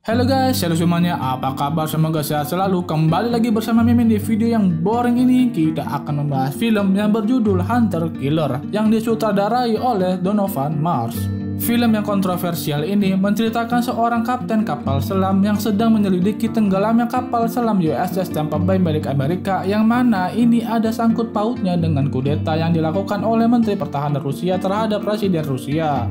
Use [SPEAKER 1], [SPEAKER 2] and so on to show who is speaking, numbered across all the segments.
[SPEAKER 1] Halo guys, halo semuanya, apa kabar? Semoga sehat selalu. Kembali lagi bersama Mimin di video yang boring ini. Kita akan membahas film yang berjudul Hunter Killer yang disutradarai oleh Donovan Mars. Film yang kontroversial ini menceritakan seorang kapten kapal selam yang sedang menyelidiki tenggelamnya kapal selam USS Tampa Bay milik Amerika, yang mana ini ada sangkut pautnya dengan kudeta yang dilakukan oleh Menteri Pertahanan Rusia terhadap Presiden Rusia.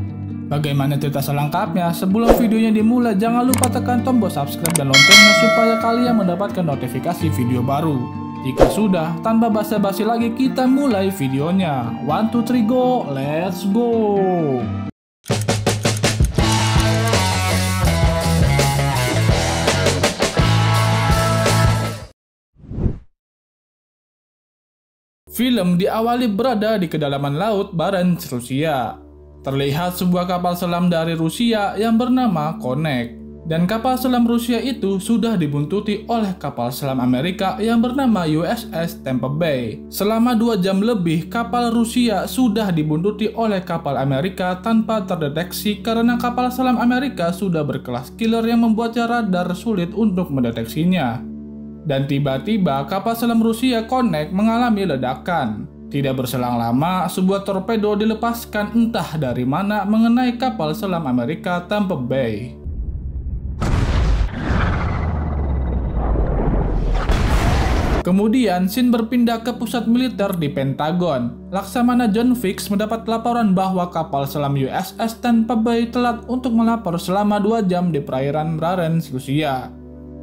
[SPEAKER 1] Bagaimana cerita selengkapnya? Sebelum videonya dimulai, jangan lupa tekan tombol subscribe dan loncengnya supaya kalian mendapatkan notifikasi video baru. Jika sudah, tanpa basa-basi lagi kita mulai videonya. 1, 2, 3, go! Let's go! Film diawali berada di kedalaman laut Barents, Rusia. Terlihat sebuah kapal selam dari Rusia yang bernama Konek, dan kapal selam Rusia itu sudah dibuntuti oleh kapal selam Amerika yang bernama USS Tampa Bay. Selama 2 jam lebih, kapal Rusia sudah dibuntuti oleh kapal Amerika tanpa terdeteksi karena kapal selam Amerika sudah berkelas killer yang membuatnya radar sulit untuk mendeteksinya. Dan tiba-tiba kapal selam Rusia Konek mengalami ledakan. Tidak berselang lama, sebuah torpedo dilepaskan entah dari mana mengenai kapal selam Amerika Tampa Bay. Kemudian, scene berpindah ke pusat militer di Pentagon. Laksamana John Fix mendapat laporan bahwa kapal selam USS Tampa Bay telat untuk melapor selama 2 jam di perairan Barents, Rusia.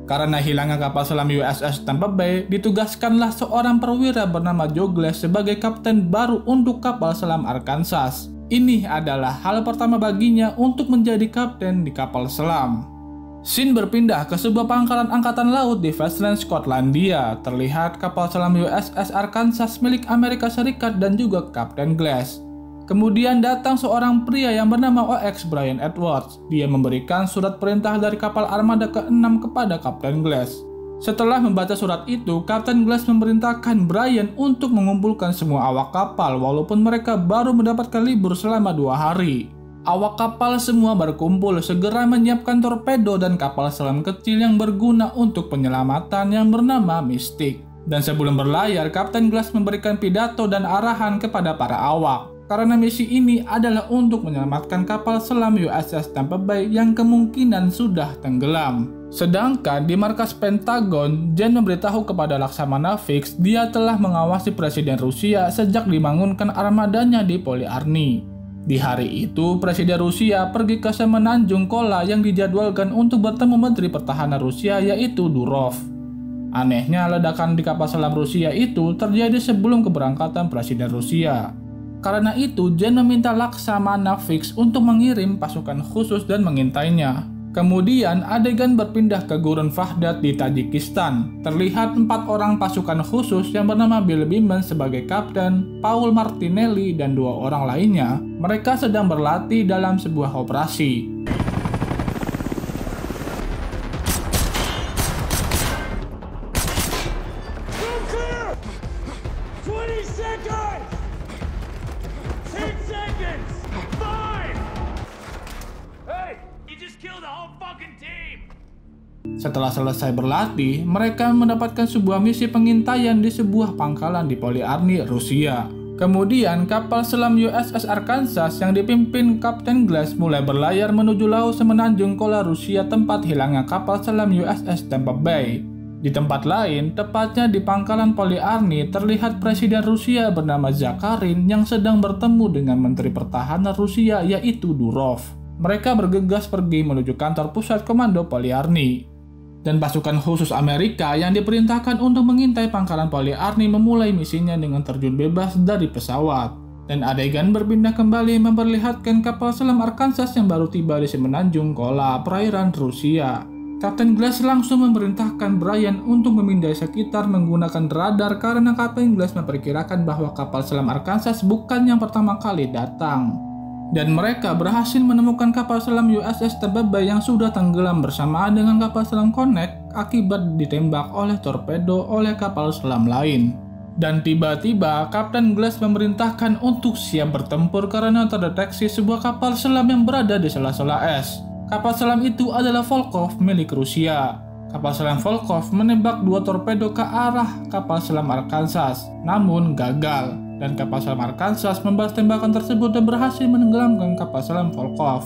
[SPEAKER 1] Karena hilangnya kapal selam USS Tampa Bay, ditugaskanlah seorang perwira bernama Joe Glass sebagai kapten baru untuk kapal selam Arkansas. Ini adalah hal pertama baginya untuk menjadi kapten di kapal selam. Scene berpindah ke sebuah pangkalan angkatan laut di Westland, Skotlandia. Terlihat kapal selam USS Arkansas milik Amerika Serikat dan juga Kapten Glass. Kemudian datang seorang pria yang bernama OX Brian Edwards. Dia memberikan surat perintah dari kapal armada ke-6 kepada Kapten Glass. Setelah membaca surat itu, Kapten Glass memerintahkan Brian untuk mengumpulkan semua awak kapal walaupun mereka baru mendapatkan libur selama 2 hari. Awak kapal semua berkumpul, segera menyiapkan torpedo dan kapal selam kecil yang berguna untuk penyelamatan yang bernama Mystic. Dan sebelum berlayar, Kapten Glass memberikan pidato dan arahan kepada para awak. Karena misi ini adalah untuk menyelamatkan kapal selam USS Tampa Bay yang kemungkinan sudah tenggelam. Sedangkan di markas Pentagon, Jen memberitahu kepada Laksamana Fix dia telah mengawasi Presiden Rusia sejak dibangunkan armadanya di Polyarny. Di hari itu, Presiden Rusia pergi ke Semenanjung Kola yang dijadwalkan untuk bertemu Menteri Pertahanan Rusia yaitu Durov. Anehnya, ledakan di kapal selam Rusia itu terjadi sebelum keberangkatan Presiden Rusia. Karena itu, Jen meminta Laksamana Fix untuk mengirim pasukan khusus dan mengintainya. Kemudian, adegan berpindah ke Gurun Vahdat di Tajikistan. Terlihat 4 orang pasukan khusus yang bernama Bill Beeman sebagai kapten, Paul Martinelli, dan 2 orang lainnya. Mereka sedang berlatih dalam sebuah operasi. Setelah selesai berlatih, mereka mendapatkan sebuah misi pengintaian di sebuah pangkalan di Polyarny, Rusia. Kemudian, kapal selam USS Arkansas yang dipimpin Kapten Glass mulai berlayar menuju laut Semenanjung Kola, Rusia, tempat hilangnya kapal selam USS Tampa Bay. Di tempat lain, tepatnya di pangkalan Polyarny, terlihat Presiden Rusia bernama Zakharin yang sedang bertemu dengan Menteri Pertahanan Rusia yaitu Durov. Mereka bergegas pergi menuju kantor pusat komando Polyarny. Dan pasukan khusus Amerika yang diperintahkan untuk mengintai pangkalan Polyarny memulai misinya dengan terjun bebas dari pesawat. Dan adegan berpindah kembali memperlihatkan kapal selam Arkansas yang baru tiba di Semenanjung Kola, perairan Rusia. Kapten Glass langsung memerintahkan Brian untuk memindai sekitar menggunakan radar karena Kapten Glass memperkirakan bahwa kapal selam Arkansas bukan yang pertama kali datang. Dan mereka berhasil menemukan kapal selam USS Tampa Bay yang sudah tenggelam bersamaan dengan kapal selam Konek akibat ditembak oleh torpedo oleh kapal selam lain. Dan tiba-tiba Kapten Glass memerintahkan untuk siap bertempur karena terdeteksi sebuah kapal selam yang berada di sela-sela es. Kapal selam itu adalah Volkov milik Rusia. Kapal selam Volkov menembak 2 torpedo ke arah kapal selam Arkansas, namun gagal. Dan kapal selam Arkansas membalas tembakan tersebut dan berhasil menenggelamkan kapal selam Volkov.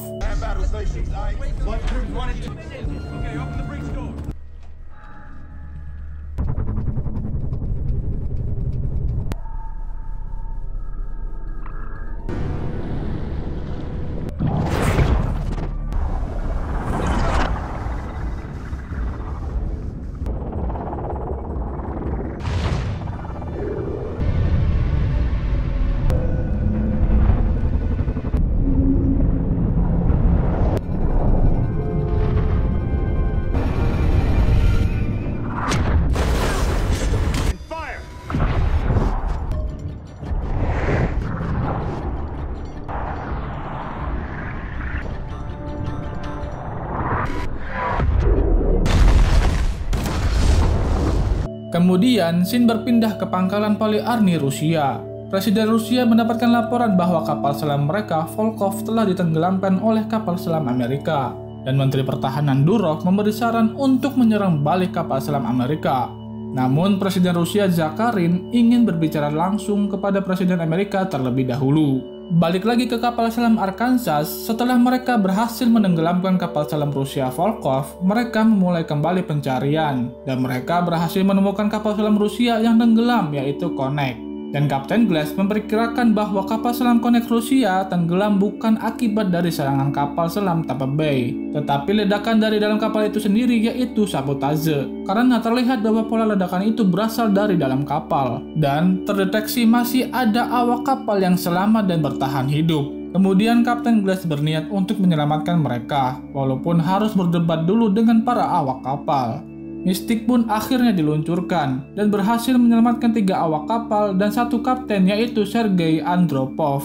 [SPEAKER 1] Kemudian, scene berpindah ke pangkalan Polyarny, Rusia. Presiden Rusia mendapatkan laporan bahwa kapal selam mereka, Volkov, telah ditenggelamkan oleh kapal selam Amerika. Dan Menteri Pertahanan Durov memberi saran untuk menyerang balik kapal selam Amerika. Namun, Presiden Rusia Zakharin ingin berbicara langsung kepada Presiden Amerika terlebih dahulu. Balik lagi ke kapal selam Arkansas, setelah mereka berhasil menenggelamkan kapal selam Rusia Volkov, mereka memulai kembali pencarian, dan mereka berhasil menemukan kapal selam Rusia yang tenggelam, yaitu Konek. Dan Kapten Glass memperkirakan bahwa kapal selam Konek Rusia tenggelam bukan akibat dari serangan kapal selam Tampa Bay, tetapi ledakan dari dalam kapal itu sendiri, yaitu sabotase. Karena terlihat bahwa pola ledakan itu berasal dari dalam kapal, dan terdeteksi masih ada awak kapal yang selamat dan bertahan hidup. Kemudian Kapten Glass berniat untuk menyelamatkan mereka, walaupun harus berdebat dulu dengan para awak kapal. Mystic pun akhirnya diluncurkan dan berhasil menyelamatkan 3 awak kapal dan 1 kapten, yaitu Sergei Andropov.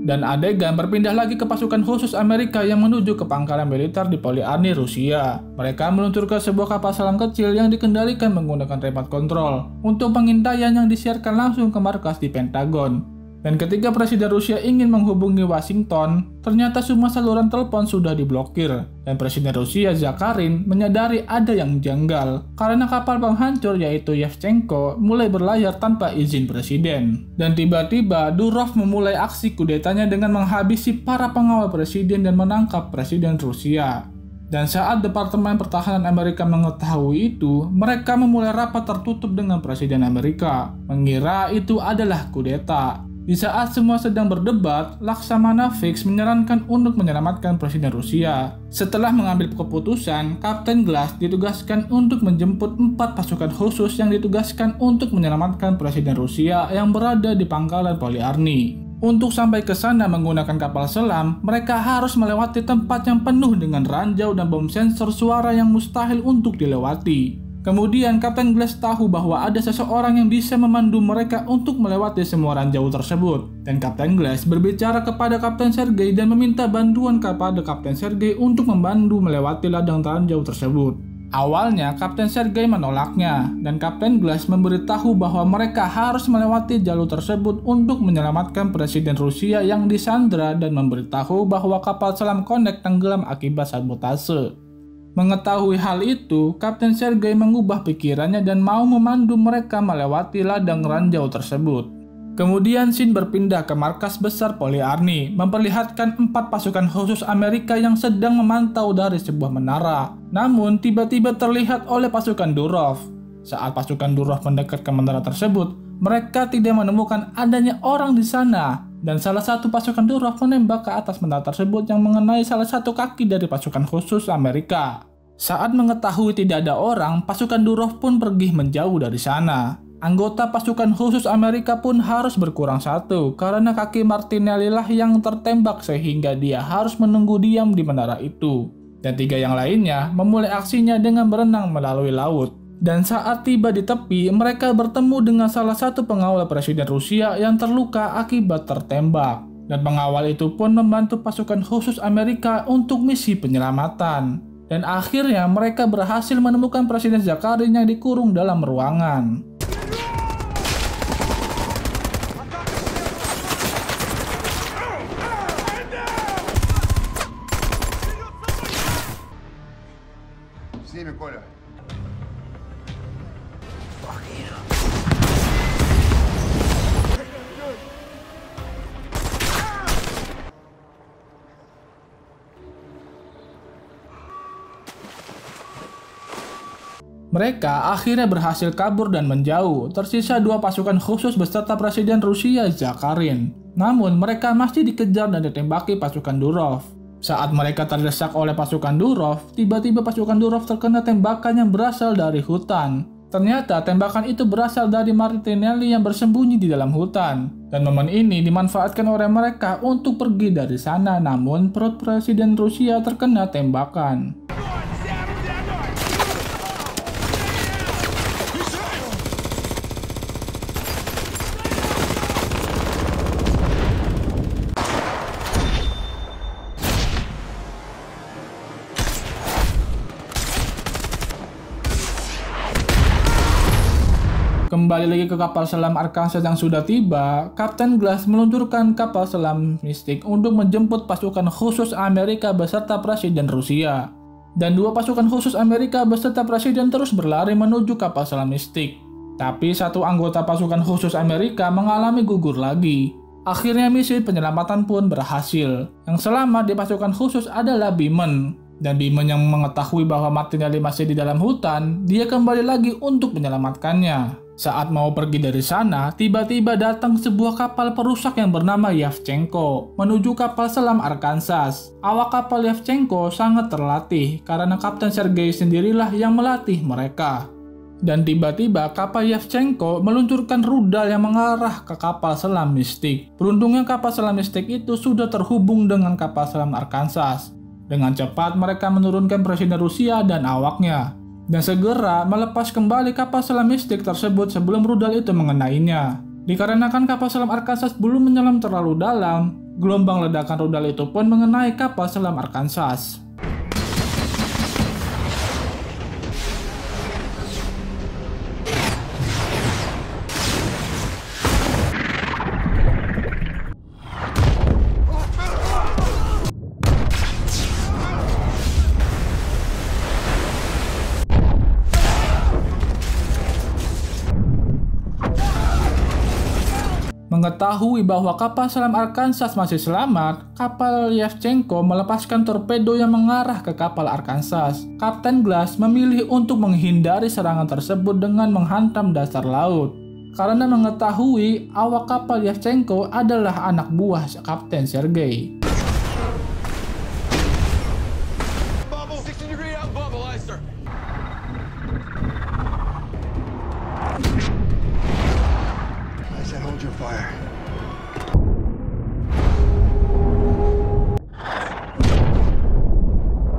[SPEAKER 1] Dan adegan berpindah lagi ke pasukan khusus Amerika yang menuju ke pangkalan militer di Polyarny, Rusia. Mereka meluncurkan sebuah kapal selam kecil yang dikendalikan menggunakan remote control untuk pengintaian yang disiarkan langsung ke markas di Pentagon. Dan ketika Presiden Rusia ingin menghubungi Washington, ternyata semua saluran telepon sudah diblokir. Dan Presiden Rusia Zakharin menyadari ada yang janggal, karena kapal penghancur yaitu Yevchenko mulai berlayar tanpa izin Presiden. Dan tiba-tiba Durov memulai aksi kudetanya dengan menghabisi para pengawal Presiden dan menangkap Presiden Rusia. Dan saat Departemen Pertahanan Amerika mengetahui itu, mereka memulai rapat tertutup dengan Presiden Amerika, mengira itu adalah kudeta. Di saat semua sedang berdebat, Laksamana Fix menyarankan untuk menyelamatkan Presiden Rusia. Setelah mengambil keputusan, Kapten Glass ditugaskan untuk menjemput 4 pasukan khusus yang ditugaskan untuk menyelamatkan Presiden Rusia yang berada di pangkalan Polyarny. Untuk sampai ke sana menggunakan kapal selam, mereka harus melewati tempat yang penuh dengan ranjau dan bom sensor suara yang mustahil untuk dilewati. Kemudian Kapten Glass tahu bahwa ada seseorang yang bisa memandu mereka untuk melewati semua ranjau tersebut. Dan Kapten Glass berbicara kepada Kapten Sergei dan meminta bantuan kepada Kapten Sergei untuk membantu melewati ladang ranjau tersebut. Awalnya Kapten Sergei menolaknya, dan Kapten Glass memberitahu bahwa mereka harus melewati jalur tersebut untuk menyelamatkan Presiden Rusia yang disandra dan memberitahu bahwa kapal selam Konek tenggelam akibat sabotase. Mengetahui hal itu, Kapten Sergei mengubah pikirannya dan mau memandu mereka melewati ladang ranjau tersebut. Kemudian scene berpindah ke markas besar Polyarny, memperlihatkan 4 pasukan khusus Amerika yang sedang memantau dari sebuah menara. Namun tiba-tiba terlihat oleh pasukan Durov. Saat pasukan Durov mendekat ke menara tersebut, mereka tidak menemukan adanya orang di sana. Dan salah satu pasukan Durov menembak ke atas menara tersebut yang mengenai salah satu kaki dari pasukan khusus Amerika. Saat mengetahui tidak ada orang, pasukan Durov pun pergi menjauh dari sana. Anggota pasukan khusus Amerika pun harus berkurang 1 karena kaki Martinelli lah yang tertembak sehingga dia harus menunggu diam di menara itu. Dan 3 yang lainnya memulai aksinya dengan berenang melalui laut. Dan saat tiba di tepi, mereka bertemu dengan salah satu pengawal Presiden Rusia yang terluka akibat tertembak. Dan pengawal itu pun membantu pasukan khusus Amerika untuk misi penyelamatan. Dan akhirnya mereka berhasil menemukan Presiden Zakharin yang dikurung dalam ruangan. Mereka akhirnya berhasil kabur dan menjauh, tersisa 2 pasukan khusus beserta Presiden Rusia Zakharin. Namun mereka masih dikejar dan ditembaki pasukan Durov. Saat mereka terdesak oleh pasukan Durov, tiba-tiba pasukan Durov terkena tembakan yang berasal dari hutan. Ternyata tembakan itu berasal dari Martinelli yang bersembunyi di dalam hutan. Dan momen ini dimanfaatkan oleh mereka untuk pergi dari sana, namun perut Presiden Rusia terkena tembakan. Kembali lagi ke kapal selam Arkansas yang sudah tiba, Kapten Glass meluncurkan kapal selam Mystic untuk menjemput pasukan khusus Amerika beserta Presiden Rusia. Dan 2 pasukan khusus Amerika beserta Presiden terus berlari menuju kapal selam Mystic. Tapi 1 anggota pasukan khusus Amerika mengalami gugur lagi. Akhirnya misi penyelamatan pun berhasil. Yang selamat di pasukan khusus adalah Beeman. Dan Beeman yang mengetahui bahwa Martinelli masih di dalam hutan, dia kembali lagi untuk menyelamatkannya. Saat mau pergi dari sana, tiba-tiba datang sebuah kapal perusak yang bernama Yavchenko menuju kapal selam Arkansas. Awak kapal Yavchenko sangat terlatih karena Kapten Sergei sendirilah yang melatih mereka. Dan tiba-tiba kapal Yavchenko meluncurkan rudal yang mengarah ke kapal selam Mystic. Beruntungnya kapal selam Mystic itu sudah terhubung dengan kapal selam Arkansas. Dengan cepat mereka menurunkan Presiden Rusia dan awaknya. Dan segera melepas kembali kapal selam Mystic tersebut sebelum rudal itu mengenainya. Dikarenakan kapal selam Arkansas belum menyelam terlalu dalam, gelombang ledakan rudal itu pun mengenai kapal selam Arkansas. Mengetahui bahwa kapal selam Arkansas masih selamat, kapal Yavchenko melepaskan torpedo yang mengarah ke kapal Arkansas. Kapten Glass memilih untuk menghindari serangan tersebut dengan menghantam dasar laut. Karena mengetahui awak kapal Yavchenko adalah anak buah Kapten Sergei.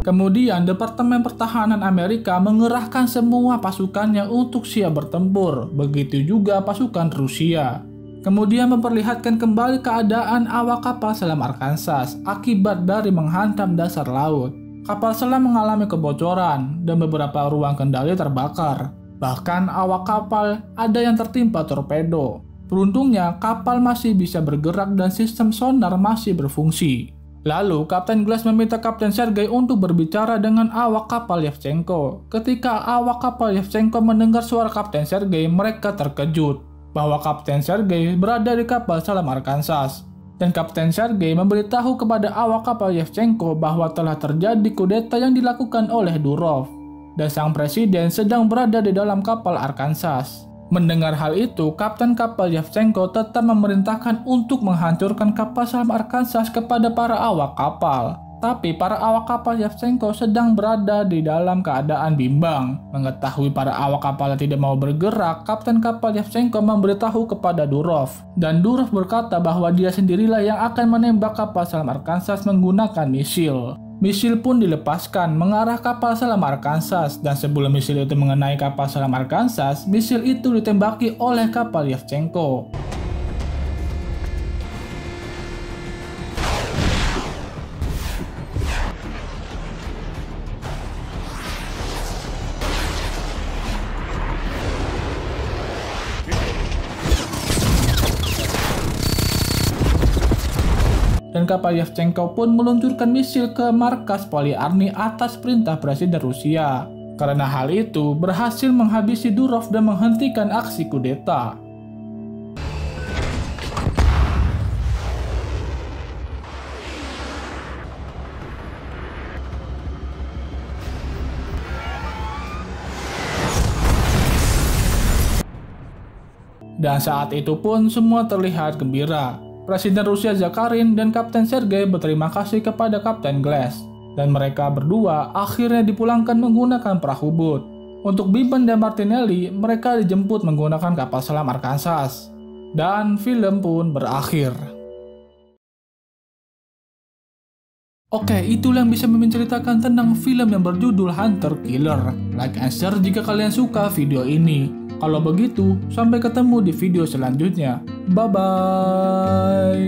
[SPEAKER 1] Kemudian Departemen Pertahanan Amerika mengerahkan semua pasukannya untuk siap bertempur, begitu juga pasukan Rusia. Kemudian memperlihatkan kembali keadaan awak kapal selam Arkansas akibat dari menghantam dasar laut. Kapal selam mengalami kebocoran dan beberapa ruang kendali terbakar. Bahkan awak kapal ada yang tertimpa torpedo. Beruntungnya kapal masih bisa bergerak dan sistem sonar masih berfungsi. Lalu, Kapten Glass meminta Kapten Sergei untuk berbicara dengan awak kapal Yavchenko. Ketika awak kapal Yavchenko mendengar suara Kapten Sergei, mereka terkejut bahwa Kapten Sergei berada di kapal selam Arkansas. Dan Kapten Sergei memberitahu kepada awak kapal Yavchenko bahwa telah terjadi kudeta yang dilakukan oleh Durov. Dan sang presiden sedang berada di dalam kapal Arkansas. Mendengar hal itu, Kapten kapal Yavchenko tetap memerintahkan untuk menghancurkan kapal selam Arkansas kepada para awak kapal. Tapi para awak kapal Yavchenko sedang berada di dalam keadaan bimbang. Mengetahui para awak kapal tidak mau bergerak, Kapten kapal Yavchenko memberitahu kepada Durov. Dan Durov berkata bahwa dia sendirilah yang akan menembak kapal selam Arkansas menggunakan misil. Misil pun dilepaskan mengarah kapal selam Arkansas, dan sebelum misil itu mengenai kapal selam Arkansas, misil itu ditembaki oleh kapal Yavchenko. Dan kapal Yavchenko pun meluncurkan misil ke markas Polyarny atas perintah Presiden Rusia. Karena hal itu berhasil menghabisi Durov dan menghentikan aksi kudeta. Dan saat itu pun semua terlihat gembira. Presiden Rusia Zakharin dan Kapten Sergei berterima kasih kepada Kapten Glass. Dan mereka berdua akhirnya dipulangkan menggunakan perahu boot. Untuk Biben dan Martinelli, mereka dijemput menggunakan kapal selam Arkansas. Dan film pun berakhir. Oke, itulah yang bisa Mimin ceritakan tentang film yang berjudul Hunter Killer. Like and share jika kalian suka video ini. Kalau begitu, sampai ketemu di video selanjutnya. Bye-bye.